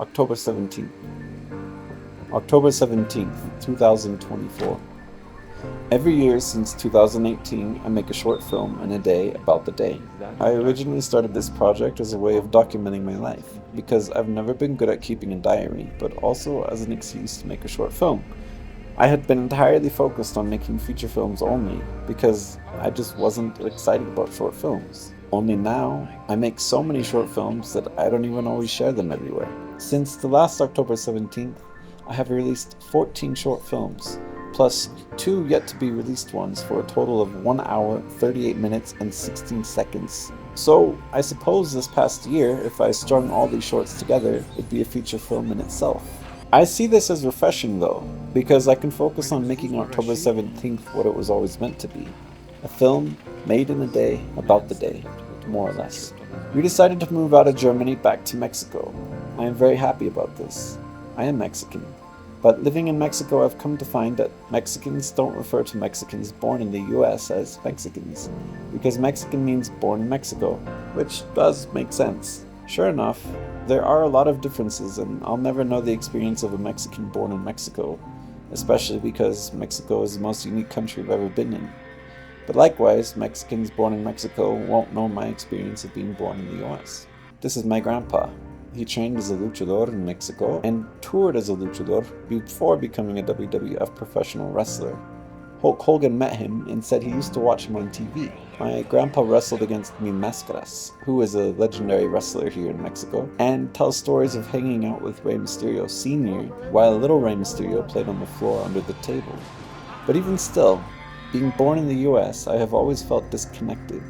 October 17th. October 17th, 2024. Every year since 2018, I make a short film in a day about the day. I originally started this project as a way of documenting my life, because I've never been good at keeping a diary, but also as an excuse to make a short film. I had been entirely focused on making feature films only, because I just wasn't excited about short films. Only now, I make so many short films that I don't even always share them everywhere. Since the last October 17th, I have released 14 short films, plus 2 yet to be released ones for a total of 1 hour, 38 minutes, and 16 seconds. So, I suppose this past year, if I strung all these shorts together, it'd be a feature film in itself. I see this as refreshing though, because I can focus on making October 17th what it was always meant to be. A film made in a day, about the day, more or less. We decided to move out of Germany back to Mexico. I am very happy about this. I am Mexican. But living in Mexico, I've come to find that Mexicans don't refer to Mexicans born in the US as Mexicans, because Mexican means born in Mexico, which does make sense. Sure enough, there are a lot of differences, and I'll never know the experience of a Mexican born in Mexico, especially because Mexico is the most unique country I've ever been in. But likewise, Mexicans born in Mexico won't know my experience of being born in the US. This is my grandpa. He trained as a luchador in Mexico and toured as a luchador before becoming a WWF professional wrestler. Hulk Hogan met him and said he used to watch him on TV. My grandpa wrestled against Mil Máscaras, who is a legendary wrestler here in Mexico, and tells stories of hanging out with Rey Mysterio Sr. while little Rey Mysterio played on the floor under the table. But even still, being born in the US, I have always felt disconnected,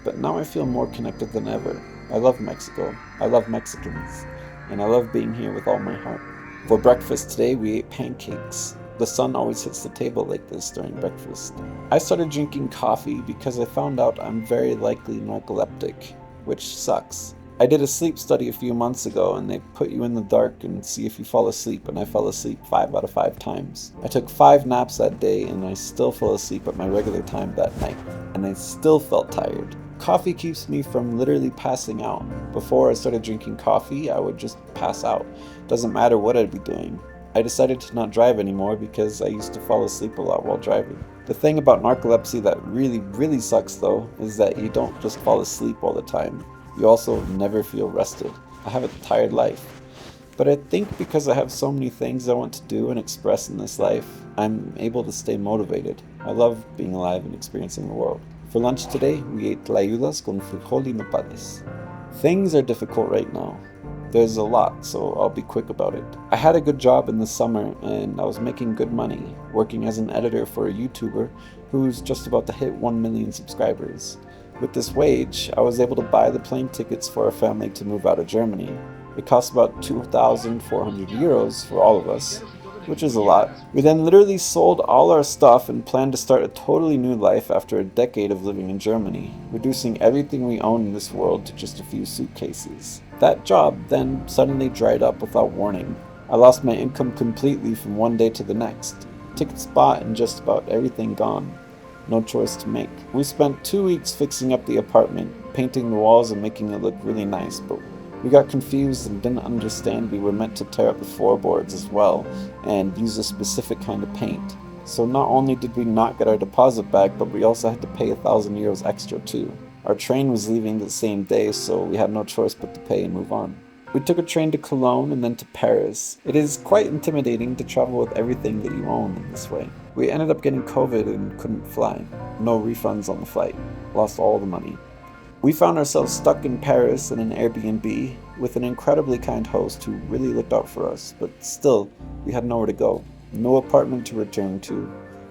but now I feel more connected than ever. I love Mexico, I love Mexicans, and I love being here with all my heart. For breakfast today, we ate pancakes. The sun always hits the table like this during breakfast. I started drinking coffee because I found out I'm very likely narcoleptic, which sucks. I did a sleep study a few months ago and they put you in the dark and see if you fall asleep, and I fell asleep 5 out of 5 times. I took 5 naps that day and I still fell asleep at my regular time that night, and I still felt tired. Coffee keeps me from literally passing out. Before I started drinking coffee, I would just pass out. Doesn't matter what I'd be doing. I decided to not drive anymore because I used to fall asleep a lot while driving. The thing about narcolepsy that really sucks though is that you don't just fall asleep all the time. You also never feel rested. I have a tired life. But I think because I have so many things I want to do and express in this life, I'm able to stay motivated. I love being alive and experiencing the world. For lunch today, we ate tlayudas con frijol y nopales. Things are difficult right now. There's a lot, so I'll be quick about it. I had a good job in the summer and I was making good money, working as an editor for a YouTuber who's just about to hit 1 million subscribers. With this wage, I was able to buy the plane tickets for our family to move out of Germany. It cost about 2,400 euros for all of us, which is a lot. We then literally sold all our stuff and planned to start a totally new life after a decade of living in Germany, reducing everything we own in this world to just a few suitcases. That job then suddenly dried up without warning. I lost my income completely from one day to the next. Tickets bought and just about everything gone. No choice to make. We spent 2 weeks fixing up the apartment, painting the walls and making it look really nice, but we got confused and didn't understand we were meant to tear up the floorboards as well and use a specific kind of paint. So not only did we not get our deposit back, but we also had to pay 1,000 euros extra too. Our train was leaving the same day, so we had no choice but to pay and move on. We took a train to Cologne and then to Paris. It is quite intimidating to travel with everything that you own in this way. We ended up getting COVID and couldn't fly. No refunds on the flight. Lost all the money. We found ourselves stuck in Paris in an Airbnb with an incredibly kind host who really looked out for us, but still, we had nowhere to go. No apartment to return to.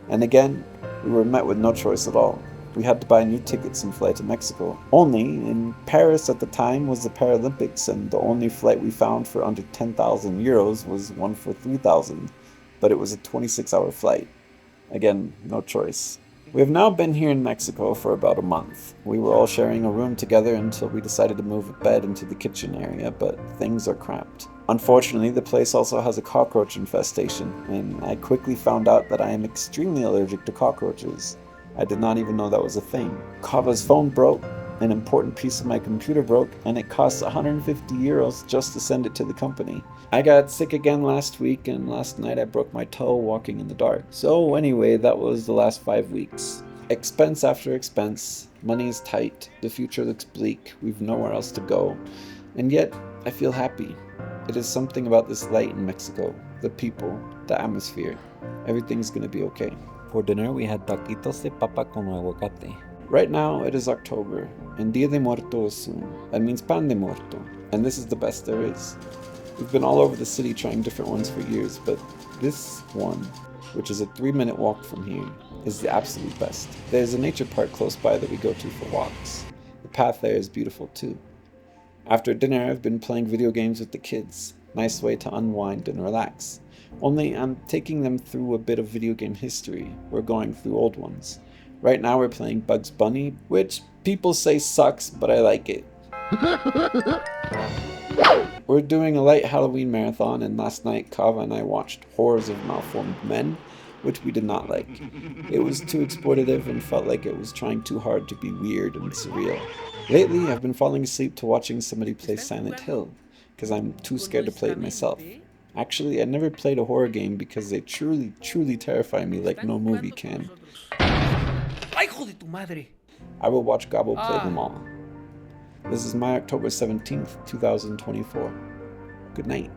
And again, we were met with no choice at all. We had to buy new tickets and fly to Mexico. Only, in Paris at the time was the Paralympics, and the only flight we found for under 10,000 euros was one for 3,000, but it was a 26-hour flight. Again, no choice. We have now been here in Mexico for about a month. We were all sharing a room together until we decided to move a bed into the kitchen area, but things are cramped. Unfortunately, the place also has a cockroach infestation, and I quickly found out that I am extremely allergic to cockroaches. I did not even know that was a thing. Kava's phone broke, An important piece of my computer broke, and it costs 150 euros just to send it to the company. I got sick again last week, and last night I broke my toe walking in the dark. So anyway, that was the last 5 weeks. Expense after expense, money is tight, the future looks bleak, we've nowhere else to go. And yet, I feel happy. It is something about this light in Mexico, the people, the atmosphere. Everything's gonna be okay. For dinner, we had taquitos de papa con aguacate. Right now, it is October, and Dia de Muerto is soon. That means Pan de Muerto, and this is the best there is. We've been all over the city trying different ones for years, but this one, which is a 3-minute walk from here, is the absolute best. There's a nature park close by that we go to for walks. The path there is beautiful too. After dinner, I've been playing video games with the kids. Nice way to unwind and relax. Only I'm taking them through a bit of video game history. We're going through old ones. Right now we're playing Bugs Bunny, which people say sucks, but I like it. We're doing a light Halloween marathon, and last night Kava and I watched Horrors of Malformed Men, which we did not like. It was too exploitative and felt like it was trying too hard to be weird and surreal. Lately, I've been falling asleep to watching somebody play Silent Hill, because I'm too scared to play it myself. Actually, I never played a horror game because they truly, truly terrify me like no movie can. I will watch Gabo play them all. This is my October 17th, 2024. Good night.